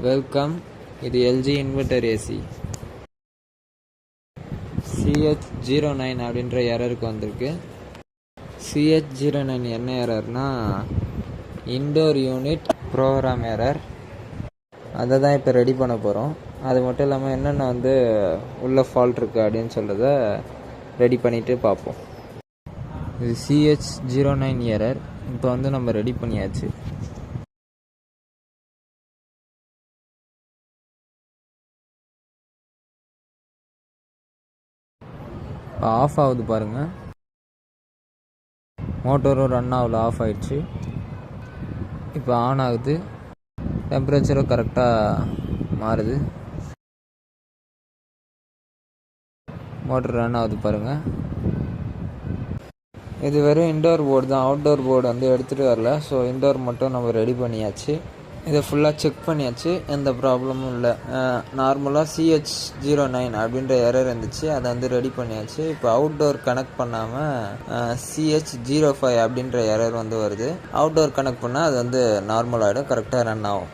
Welcome, இது LG inverter AC. CH09 அப்படின்ற எரருக்கு வந்திருக்கு. CH09 என்ன எரர்னா இன்டோர் யூனிட் ப்ரோக்ராம் எரர். அதை தான் இப்போ ரெடி பண்ண போகிறோம். அது மட்டும் இல்லாமல் என்னென்ன உள்ள ஃபால்ட் இருக்குது அப்படின்னு சொல்கிறத ரெடி பண்ணிவிட்டு பார்ப்போம். இது CH09 எரர். இப்போ நம்ம ரெடி பண்ணியாச்சு. இப்போ ஆஃப் ஆகுது பாருங்கள். மோட்டரும் ரன் ஆகல, ஆஃப் ஆயிடுச்சு. இப்போ ஆன் ஆகுது. டெம்பரேச்சரும் கரெக்டாக மாறுது. மோட்டர் ரன் ஆகுது பாருங்கள். இது வெறும் இன்டோர் போர்டு தான், அவுட்டோர் போர்டு எடுத்துகிட்டு வரல. ஸோ இன்டோர் மட்டும் நம்ம ரெடி பண்ணியாச்சு. இதை ஃபுல்லாக செக் பண்ணியாச்சு, எந்த ப்ராப்ளமும் இல்லை. நார்மலாக CH09 அப்படின்ற எரர் இருந்துச்சு, அதை ரெடி பண்ணியாச்சு. இப்போ அவுட்டோர் கனெக்ட் பண்ணாமல் CH05 அப்படின்ற எரர் வருது. அவுட்டோர் கனெக்ட் பண்ணால் அது நார்மல் ஆகிடும், கரெக்டாக ரன் ஆகும்.